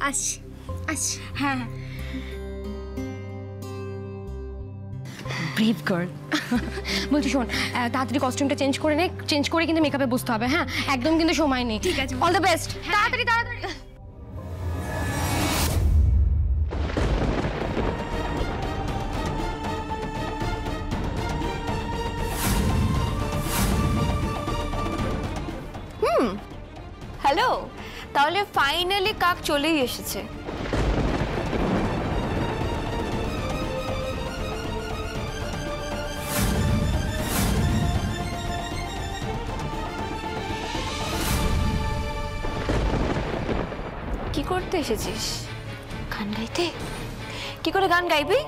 আসছি আসছি। হ্যাঁ ব্রেভ গার্ল। বলছি শোন, তাড়াতাড়ি কস্টিউমটা চেঞ্জ করে নে, চেঞ্জ করে কিন্তু মেকআপে বসতে হবে। হ্যাঁ একদম কিন্তু সময় নেই। ঠিক আছে, অল দ্য বেস্ট। তাড়াতাড়ি তাড়াতাড়ি। হ্যালো, তাহলে ফাইনালি কাক চলেই এসেছে। কি করতে এসেছিস? গান গাইতে? কি করে গান গাইবি?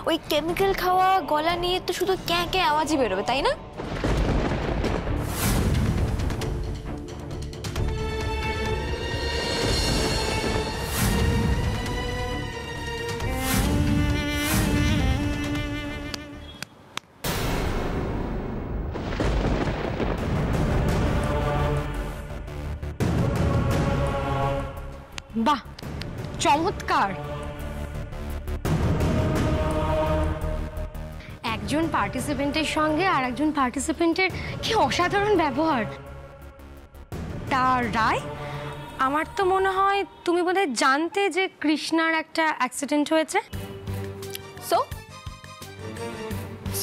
ওই কেমিক্যাল খাওয়া গলা নিয়ে তো শুধু ক্যাঁ ক্যাঁ আওয়াজই বেরোবে, তাই না? বাহ চমৎকার। একজন পার্টিসিপেন্টের সঙ্গে আর একজন পার্টিসিপেন্টের কি অসাধারণ ব্যবহার। তার রায়, আমার তো মনে হয় তুমি বোধহয় জানতে যে কৃষ্ণার একটা অ্যাক্সিডেন্ট হয়েছে। সো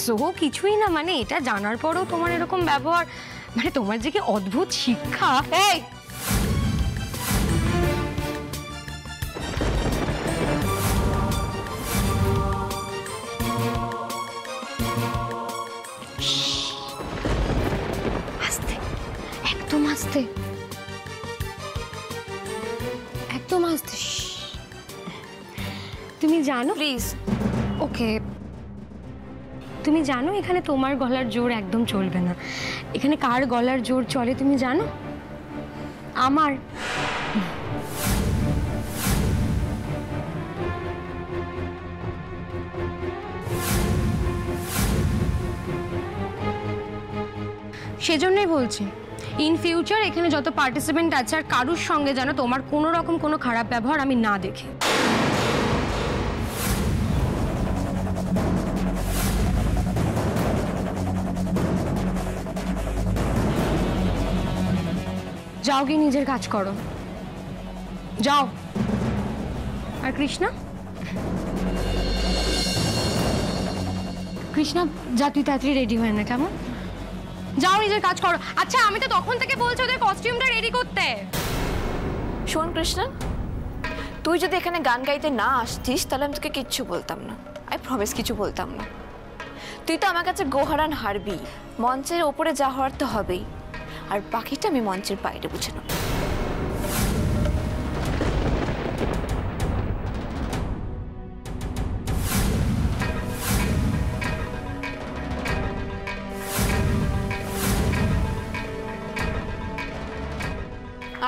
সো কিছুই না, মানে এটা জানার পরেও তোমার এরকম ব্যবহার, মানে তোমার যে কি অদ্ভুত শিক্ষা। এই আস্তে, একদম আস্তে, একদম আস্তে। তুমি জানো, প্লিজ। ওকে, তুমি জানো এখানে তোমার গলার জোর একদম চলবে না। এখানে কার গলার জোর চলে তুমি জানো? আমার। সেজন্যই বলছি, ইন ফিউচার এখানে যত পার্টিসিপেন্ট আছে আর কারুর সঙ্গে যেন তোমার কোনো রকম কোনো খারাপ ব্যবহার আমি না দেখি। যাও গিয়ে নিজের কাজ করো, যাও। আর কৃষ্ণা, কৃষ্ণা যা তুই তাড়াতাড়ি রেডি হয় না, কেমন? যাও নিজের কাজ করো। আচ্ছা আমি তো তখন থেকে বলছি ওদের কস্টিউমটা রেডি করতে। শোন কৃষ্ণা, তুই যদি এখানে গান গাইতে না আসতিস তাহলে আমি তোকে কিচ্ছু বলতাম না। আই প্রমিস কিছু বলতাম না। তুই তো আমার কাছে গোহারান হারবি। মঞ্চের ওপরে যা হওয়ার তো হবেই, আর বাকিটা আমি মঞ্চের বাইরে বুঝে নেব।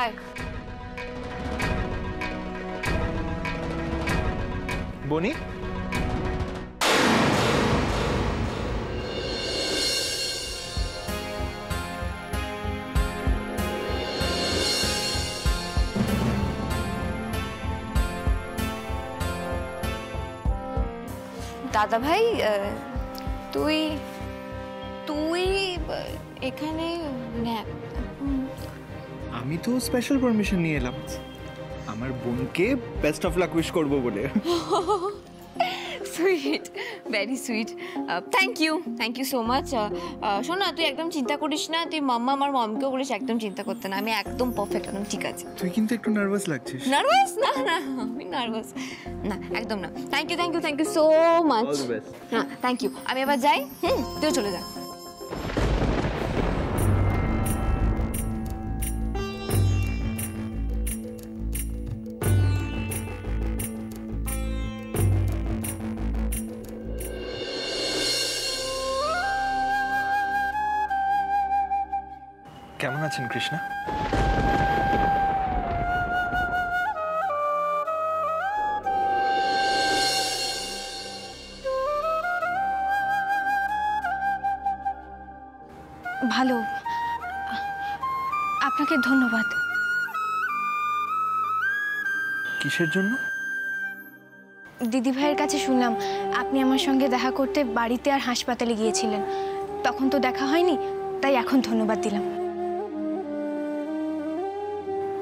আয়। বনি, দাদা ভাই, তুই তুই এখানে আমি তো স্পেশাল পারমিশন নিয়ে এলাম আমার বোনকে বেস্ট অফ লাক উইশ করবো বলে। Sweet, very sweet. Thank you so much. শোন না, তুই একদম চিন্তা করিস না। তুই মাম্মা আমার মমকেও বলিস একদম চিন্তা করতে না। আমি একদম পারফেক্ট, একদম ঠিক আছে। তুই কিন্তু একটু নার্ভাস লাগছিস। নার্ভাস? না না, আমি নার্ভাস না, একদম না। Thank you so much. All the best. হ্যাঁ থ্যাংক ইউ। আমি এবার যাই। তুইও চলে যা। কেমন আছেন কৃষ্ণা? ভালো, আপনাকে ধন্যবাদ। কিসের জন্য? দিদি ভাইয়ের কাছে শুনলাম আপনি আমার সঙ্গে দেখা করতে বাড়িতে আর হাসপাতালে গিয়েছিলেন। তখন তো দেখা হয়নি, তাই এখন ধন্যবাদ দিলাম।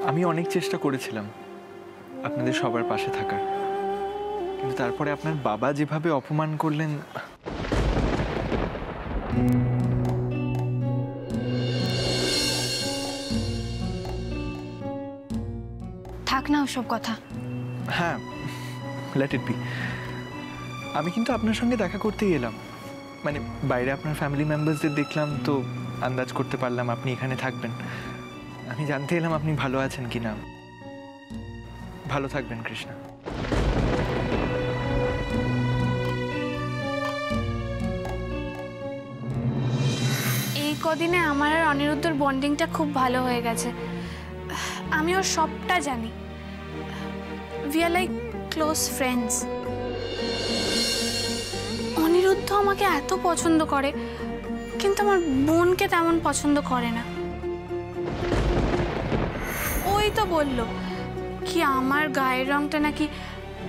আমি অনেক চেষ্টা করেছিলাম আপনাদের সবার পাশে থাকার, কিন্তু তারপরে আপনার বাবা যেভাবে অপমান করলেন। থাক না ওসব কথা। হ্যাঁ, লেট ইট বি। আমি কিন্তু আপনার সঙ্গে দেখা করতেই এলাম। মানে বাইরে আপনার ফ্যামিলি মেম্বার্সদের দেখলাম তো আন্দাজ করতে পারলাম আপনি এখানে থাকবেন। আমি জানতে এলাম আপনি ভালো আছেন কি না। ভালো থাকবেন কৃষ্ণা। এই কদিনে আমার আর অনিরুদ্ধর বন্ডিংটা খুব ভালো হয়ে গেছে। আমি ওর সবটা জানি। We are like close friends. Aniruddha আমাকে এত পছন্দ করে, কিন্তু আমার বোনকে তেমন পছন্দ করে না। ওই তো বললো কি আমার গায়ের রংটা নাকি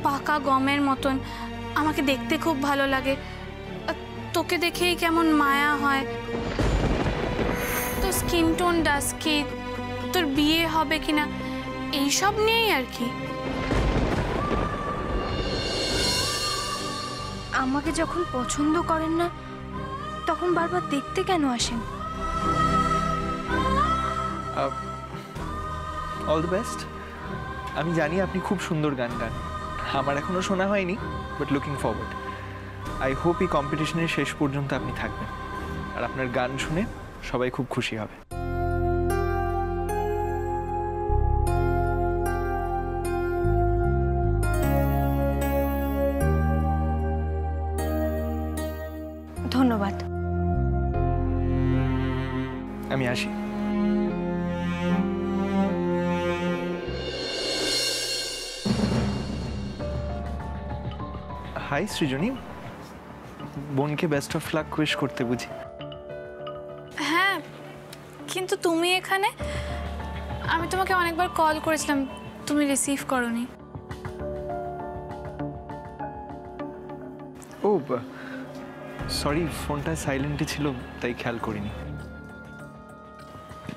পাকা গমের মতন, আমাকে দেখতে খুব ভালো লাগে, তোকে দেখেই কেমন মায়া হয়, তোর স্কিন টোন ডাস্কি, তোর বিয়ে হবে কিনা, এইসব নিয়েই আর কি। আমাকে যখন পছন্দ করেন না তখন বারবার দেখতে কেন আসেন? All the best. আমি জানি আপনি খুব সুন্দর গান গান, আমার এখনো শোনা হয়নি, but looking forward. I hope এই কম্পিটিশনের শেষ পর্যন্ত আপনি থাকবেন, আর আপনার গান শুনে সবাই খুব খুশি হবে। ধন্যবাদ। আমি আসি। হাই সৃজনী, বোনকে বেস্ট অফ লাক উইশ করতে বুঝি। হ্যাঁ, কিন্তু তুমি এখানে? আমি তোমাকে অনেকবার কল করেছিলাম, তুমি রিসিভ করোনি। ও সরি, ফোনটা সাইলেন্টে ছিল তাই খেয়াল করিনি।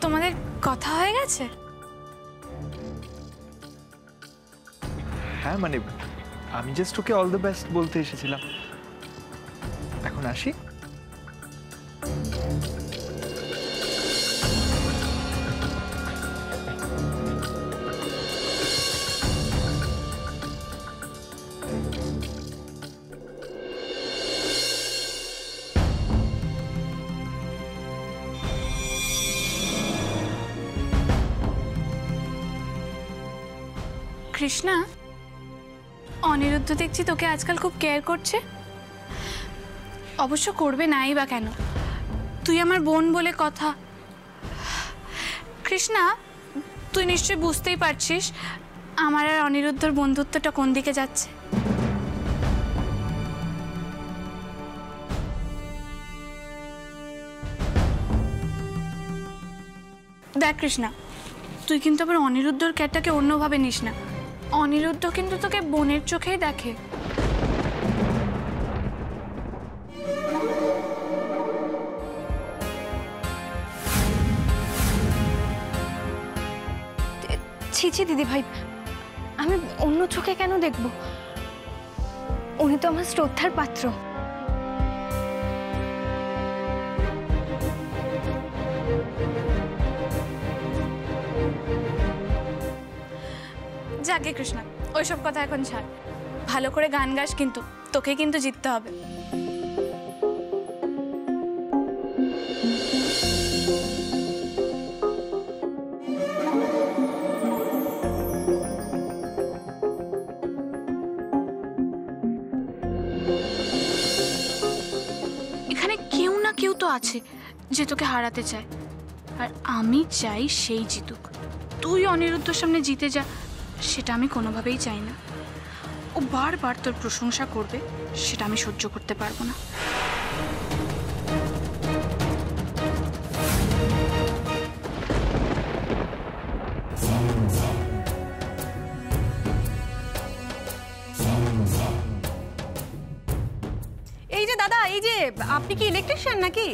তোমাদের কথা হয়ে গেছে? হ্যাঁ, মানে আমি just okay all the best বলতে এসেছিলাম। এখন আসি। কৃষ্ণা, অনিরুদ্ধ দেখছি তোকে আজকাল খুব কেয়ার করছে। অবশ্য করবে নাই বা কেন, তুই আমার বোন বলে কথা। কৃষ্ণা, তুই নিশ্চয়ই বুঝতেই পারছিস আমার আর অনিরুদ্ধর বন্ধুত্বটা কোন দিকে যাচ্ছে। দেখ কৃষ্ণা, তুই কিন্তু আবার অনিরুদ্ধর ক্যাটটাকে অন্যভাবে নিস না। অনিরুদ্ধ কিন্তু তোকে বোনের চোখেই দেখে। ছি ছি দিদি ভাই, আমি অন্য চোখে কেন দেখব? উনি তো আমার শ্রদ্ধার পাত্র। যাকে কৃষ্ণা, ওইসব কথা এখন ছাড়। ভালো করে গান গাস, কিন্তু তোকে কিন্তু জিততে হবে। এখানে কেউ না কেউ তো আছে যে তোকে হারাতে চায়, আর আমি চাই সেই জিতুক। তুই অনিরুদ্ধর সামনে জিতে যা, সেটা আমি কোনোভাবেই চাই না। ও বারবার তোর প্রশংসা করবে, সেটা আমি সহ্য করতে পারবো না। দাদা, এই যে আপনি কি ইলেকট্রিশিয়ান নাকি?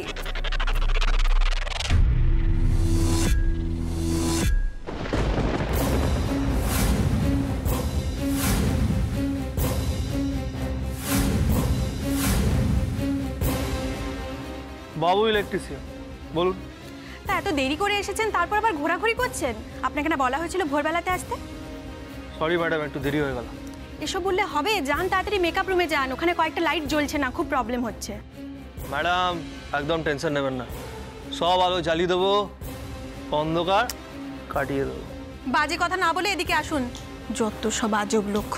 বাবু ইলেকট্রিশিয়ান, বলুন। তা এত দেরি করে এসেছেন, তারপর আবার ঘোরাঘুরি করছেন? আপনাকে না বলা হয়েছিল ভোরবেলাতে আসতে? সরি ম্যাডাম, একটু দেরি হয়ে গেল। এসব বললে হবে? যান তাড়াতাড়ি মেকআপ রুমে যান, ওখানে কয়েকটা লাইট জ্বলছে না, খুব প্রবলেম হচ্ছে। ম্যাডাম একদম টেনশন নেবেন না, সব আলো জ্বালিয়ে দেবো, অন্ধকার কাটিয়ে দেবো। বাজে কথা না বলে এদিকে আসুন, যত সব আজব লোক।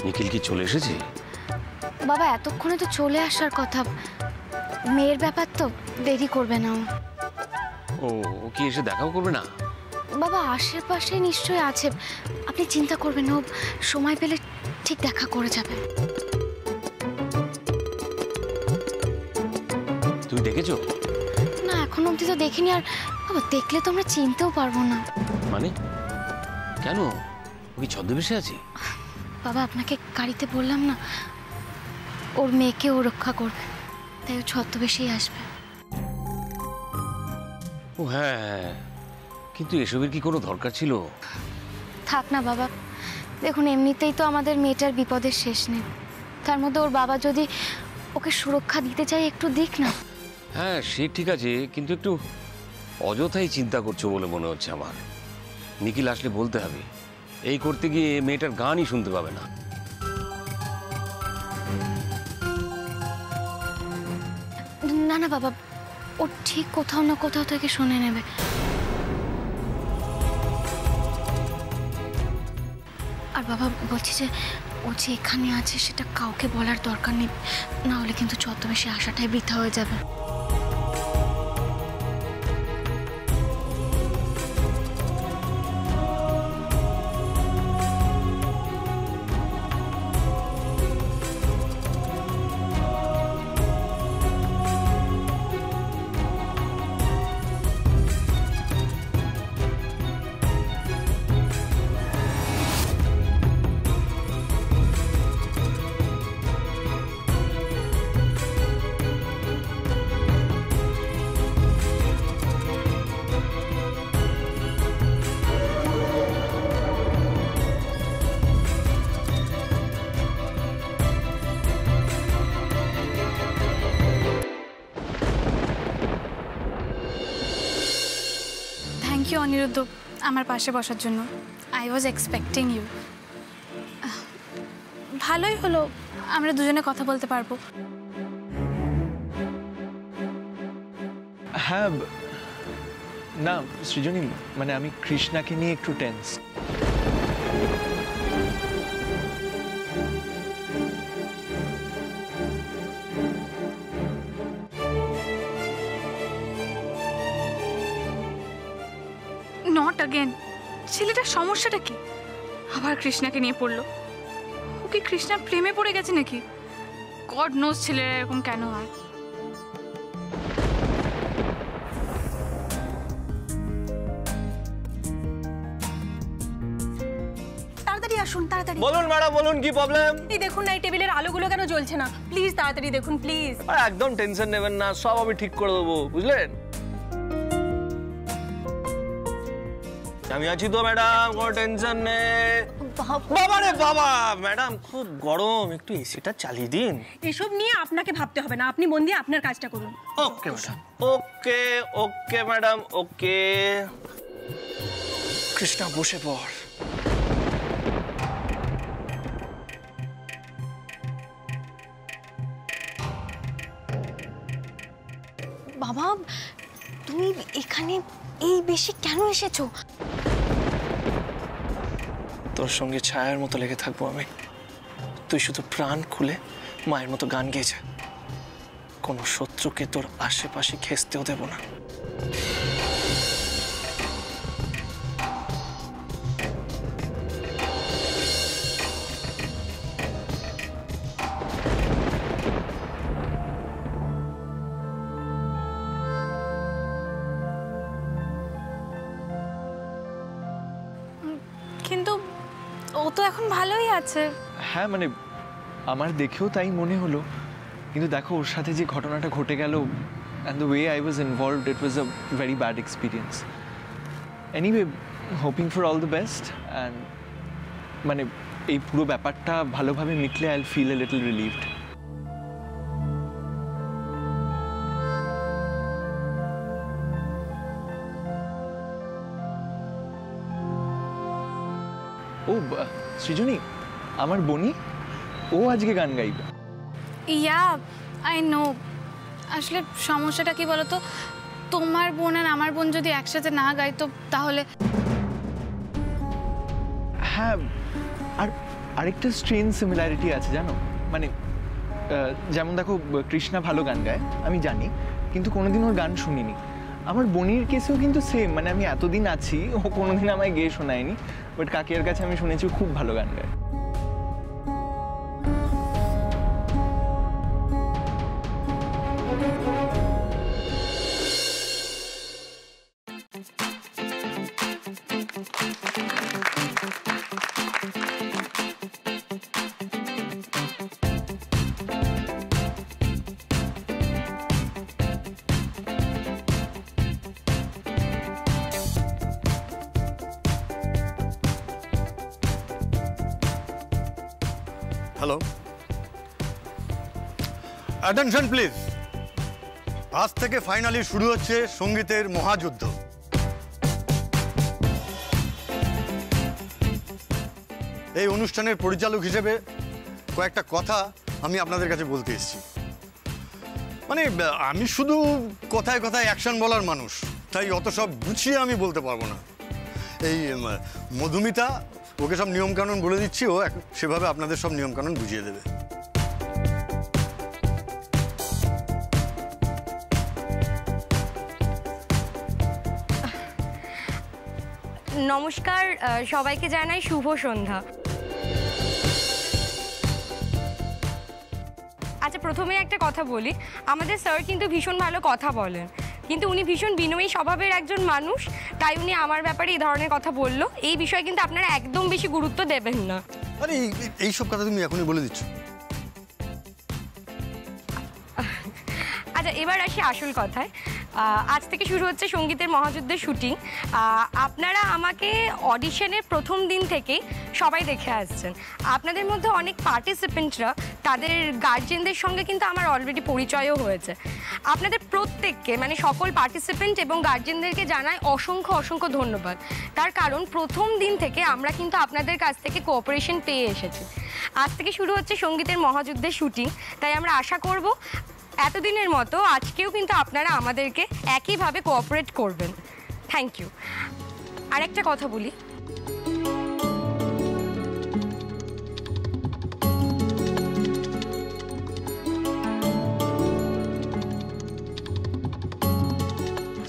নিখিল কি চলে এসেছে? বাবা এতক্ষণে তো চলে আসার কথা, মেয়ের ব্যাপার তো দেরি করবে না। ও কি এসে দেখাও করবে না? বাবা আশেপাশে নিশ্চয়ই আছে, আপনি চিন্তা করবেন না, ও সময় পেলে ঠিক দেখা করে যাবে। তুমি দেখেছো? না এখন অবধি তো দেখিনি, আর বাবা দেখলে তো আমরা চিনতেও পারবো না। মানে কেন, ও কি ছদ্মবেশে আছে? বাবা আপনাকে গাড়িতে বললাম না, ওর মেয়েকে ও রক্ষা করবে, তাই ও ছদ্মবেশেই আসবে। ও হ্যাঁ, কিন্তু এসবের কি কোনো দরকার ছিল? থাক না বাবা, দেখুন এমনিতেই তো আমাদের মেয়েটার বিপদের শেষ নেই, তার মধ্যে ওর বাবা যদি ওকে সুরক্ষা দিতে চাই একটু দিক না। হ্যাঁ সে ঠিক আছে, কিন্তু একটু অযথাই চিন্তা করছো বলে মনে হচ্ছে আমার। নিখিল আসলে বলতে হবে, এই করতে গিয়ে মেয়েটার গানই শুনতে পাবে না। না না বাবা, ও ঠিক কোথাও না কোথাও থেকে শুনে নেবে। আর বাবা বলছি যে ও যে এখানে আছে সেটা কাউকে বলার দরকার নেই, না হলে কিন্তু ছদ্মবেশে আসাটাই বৃথা হয়ে যাবে। থ্যাংক ইউ অনিরুদ্ধ আমার পাশে বসার জন্য। I was expecting you. ভালোই হলো, আমরা দুজনে কথা বলতে পারবো। হ্যাঁ না সৃজনী, মানে আমি কৃষ্ণাকে নিয়ে একটু টেন্স। নট अगेन, ছেলেটার সমস্যাটা কি? আবার কৃষ্ণাকে নিয়ে পড়লো। ও কি কৃষ্ণার প্রেমে পড়ে গেছে নাকি? গড নোজ ছেলেরা এরকম কেন হয়। তাড়াতাড়ি আসুন, তাড়াতাড়ি। বলুন ম্যাডাম, বলুন কি প্রবলেম? এই দেখুন না, এই টেবিলের আলোগুলো কেন জ্বলছে না? প্লিজ তাড়াতাড়ি দেখুন প্লিজ। আরে একদম টেনশন নেবেন না, সব আমি ঠিক করে দেবো, বুঝলেন? আমি আছি তো ম্যাডাম, কোনো টেনশন নেই। বাবা রে বাবা, ম্যাডাম খুব গরম, একটু এসিটা চালিয়ে দিন। এসব নিয়ে আপনাকে ভাবতে হবে না, আপনি মন দিয়ে আপনার কাজটা করুন। ওকে ম্যাডাম, ওকে ওকে ম্যাডাম, ওকে। কৃষ্ণা বসে পড়। বাবা, তুমি এখানে এই বেশি কেন এসেছো? তোর সঙ্গে ছায়ার মতো লেগে থাকবো আমি। তুই শুধু প্রাণ খুলে মায়ের মতো গান গেয়েছে, কোনো শত্রুকে তোর আশেপাশে ঘেঁচতেও দেব না। কিন্তু ও তো এখন ভালোই আছে। হ্যাঁ মানে আমার দেখেও তাই মনে হলো, কিন্তু দেখো ওর সাথে যে ঘটনাটা ঘটে গেল, and the way I was involved, it was a very bad experience. Anyway, hoping for all the best, and মানে এই পুরো ব্যাপারটা ভালোভাবে মিটলে I will feel a little relieved. ও সৃজনী, আমার বনি, ও আজকে গান গাইবে। Yeah I know. আসলে সমস্যাটা কি বলতো, তোমার বোন আর আমার বোন যদি একসাথে না গাইতো তাহলে। হ্যাঁ, আর আরেকটা স্ট্রেন সিমিলারিটি আছে জানো, মানে যেমন দেখো কৃষ্ণা ভালো গান গায় আমি জানি, কিন্তু কোনোদিন ওর গান শুনিনি। আমার বোনের কেসেও কিন্তু সেম, মানে আমি এতদিন আছি, ও কোনোদিন আমায় গেয়ে শোনায়নি, বাট কাকিয়ার কাছে আমি শুনেছি ও খুব ভালো গান গায়। Hello, attention please. আজ থেকে ফাইনালি শুরু হচ্ছে সঙ্গীতের মহাযুদ্ধ। এই অনুষ্ঠানের পরিচালক হিসেবে কয়েকটা কথা আমি আপনাদের কাছে বলতে এসেছি। মানে আমি শুধু কথায় কথায় অ্যাকশন বলার মানুষ, তাই অত সব গুছিয়ে আমি বলতে পারবো না। এই মধুমিতা, ওকে সব নিয়মকানুন বলে দিচ্ছি, ও সেভাবে আপনাদের সব নিয়মকানুন বুঝিয়ে দেবে। নমস্কার, সবাইকে জানাই শুভ সন্ধ্যা। আচ্ছা, প্রথমে একটা কথা বলি, আমাদের স্যার কিন্তু ভীষণ ভালো কথা বলেন, কিন্তু উনি ভীষণ বিনয়ী স্বভাবের একজন মানুষ, তাই উনি আমার ব্যাপারে এই ধরনের কথা বললো। এই বিষয়ে কিন্তু আপনারা একদম বেশি গুরুত্ব দেবেন না। আরে এইসব কথা তুমি এখনই বলে দিচ্ছ। আচ্ছা, এবার আসি আসল কথায়। আজ থেকে শুরু হচ্ছে সঙ্গীতের মহাযুদ্ধের শুটিং। আপনারা আমাকে অডিশনের প্রথম দিন থেকেই সবাই দেখে আসছেন। আপনাদের মধ্যে অনেক পার্টিসিপেন্টরা, তাদের গার্জেনদের সঙ্গে কিন্তু আমার অলরেডি পরিচয়ও হয়েছে। আপনাদের প্রত্যেককে, মানে সকল পার্টিসিপেন্ট এবং গার্জেনদেরকে জানাই অসংখ্য অসংখ্য ধন্যবাদ। তার কারণ প্রথম দিন থেকে আমরা কিন্তু আপনাদের কাছ থেকে কোঅপারেশন পেয়ে এসেছি। আজ থেকে শুরু হচ্ছে সঙ্গীতের মহাযুদ্ধের শুটিং, তাই আমরা আশা করব এতদিনের মতো আজকেও কিন্তু আপনারা আমাদেরকে একইভাবে কোঅপারেট করবেন। Thank you. আরেকটা কথা বলি,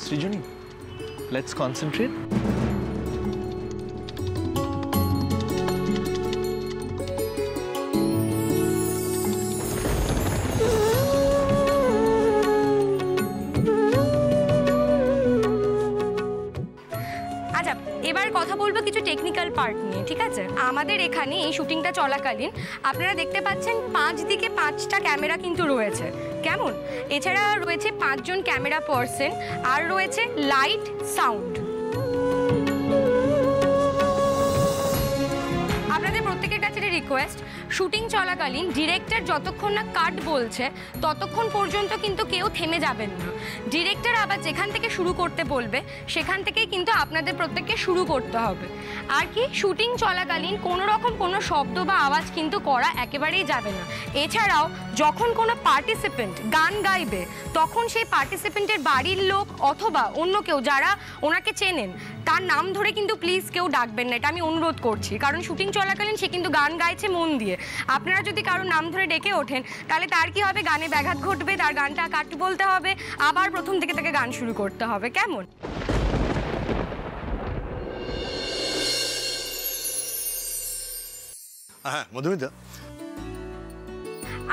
সৃজনী, লেটস কনসেন্ট্রেট। এবার কথা বলবো কিছু টেকনিক্যাল পার্ট নিয়ে, ঠিক আছে? আমাদের এখানে এই শুটিংটা চলাকালীন আপনারা দেখতে পাচ্ছেন 5 দিকে 5টা ক্যামেরা কিন্তু রয়েছে, কেমন? এছাড়া রয়েছে 5 জন ক্যামেরা পার্সন, আর রয়েছে লাইট, সাউন্ড। আপনাদের প্রত্যেকের কাছে রিকোয়েস্ট, শুটিং চলাকালীন ডিরেক্টর যতক্ষণ না কাট বলছে ততক্ষণ পর্যন্ত কিন্তু কেউ থেমে যাবেন না। ডিরেক্টর আবার যেখান থেকে শুরু করতে বলবে সেখান থেকেই কিন্তু আপনাদের প্রত্যেককে শুরু করতে হবে। আর কি, শুটিং চলাকালীন কোনো রকম কোনো শব্দ বা আওয়াজ কিন্তু করা একেবারেই যাবে না। এছাড়াও যখন কোনো পার্টিসিপেন্ট গান গাইবে তখন সেই পার্টিসিপেন্টের বাড়ির লোক অথবা অন্য কেউ যারা ওনাকে চেনেন তার নাম ধরে কিন্তু প্লিজ কেউ ডাকবেন না, এটা আমি অনুরোধ করছি। কারণ শুটিং চলাকালীন সে কিন্তু গান গাইছে মন দিয়ে, আপনারা যদি কারো নাম ধরে ডেকে ওঠেন তাহলে তার কি হবে, গানে ব্যাঘাত ঘটবে, তার গানটা কাট বলতে হবে, আবার প্রথম থেকে তাকে গান শুরু করতে হবে। কেমন? হ্যাঁ মধুমিতা,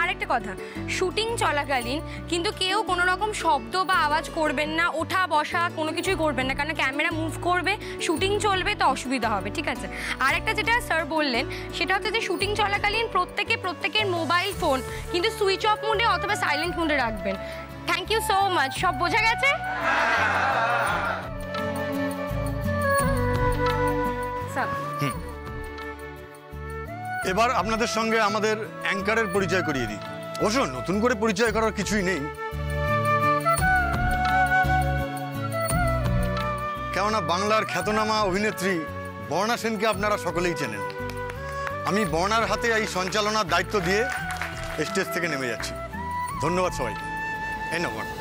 আরেকটা কথা, শুটিং চলাকালীন কিন্তু কেউ কোনো রকম শব্দ বা আওয়াজ করবেন না, ওঠা বসা কোনো কিছুই করবেন না, কারণ ক্যামেরা মুভ করবে, শুটিং চলবে, তো অসুবিধা হবে, ঠিক আছে? আরেকটা যেটা স্যার বললেন সেটা হচ্ছে যে শুটিং চলাকালীন প্রত্যেকের মোবাইল ফোন কিন্তু সুইচ অফ মোডে অথবা সাইলেন্ট মোডে রাখবেন। Thank you so much. সব বোঝা গেছে? স্যার, এবার আপনাদের সঙ্গে আমাদের অ্যাঙ্কারের পরিচয় করিয়ে দিই। অবশ্য নতুন করে পরিচয় করার কিছুই নেই, কেননা বাংলার খ্যাতনামা অভিনেত্রী বর্ণা সেনকে আপনারা সকলেই চেনেন। আমি বর্ণার হাতে এই সঞ্চালনার দায়িত্ব দিয়ে স্টেজ থেকে নেমে যাচ্ছি। ধন্যবাদ সবাইকে। এই না বর্ণা।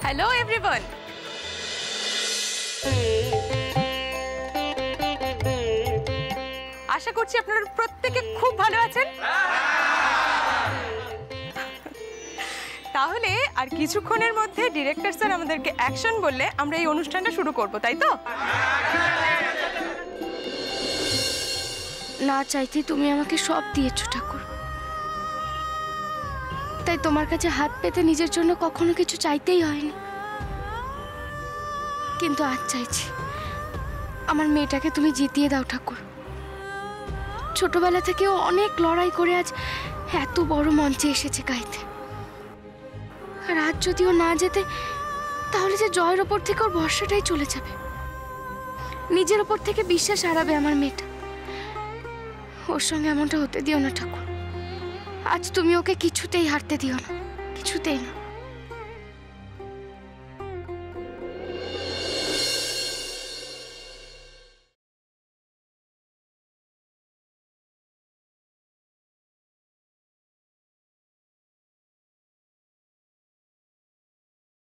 Hello everyone. আশা করছি আপনারা প্রত্যেকে খুব ভালো আছেন। তাহলে আর কিছুক্ষণের মধ্যে ডিরেক্টর স্যার আমাদেরকে অ্যাকশন বললে আমরা এই অনুষ্ঠানটা শুরু করব, তাই তো? না চাইতে তুমি আমাকে সব দিয়েছো ঠাকুর, তাই তোমার কাছে হাত পেতে নিজের জন্য কখনো কিছু চাইতেই হয়নি। কিন্তু আজ চাইছি, আমার মেয়েটাকে তুমি জিতিয়ে দাও ঠাকুর। ছোটবেলা থেকেও অনেক লড়াই করে আজ এত বড় মঞ্চে এসেছে গাইতে। আর আজ যদি ও না যেতে তাহলে যে জয়ের ওপর থেকে ওর ভরসাটাই চলে যাবে, নিজের ওপর থেকে বিশ্বাস হারাবে আমার মেয়েটা। ওর সঙ্গে এমনটা হতে দিও না ঠাকুর। আজ তুমি ওকে কিছুতেই হারতে দিও না, কিছুতেই না।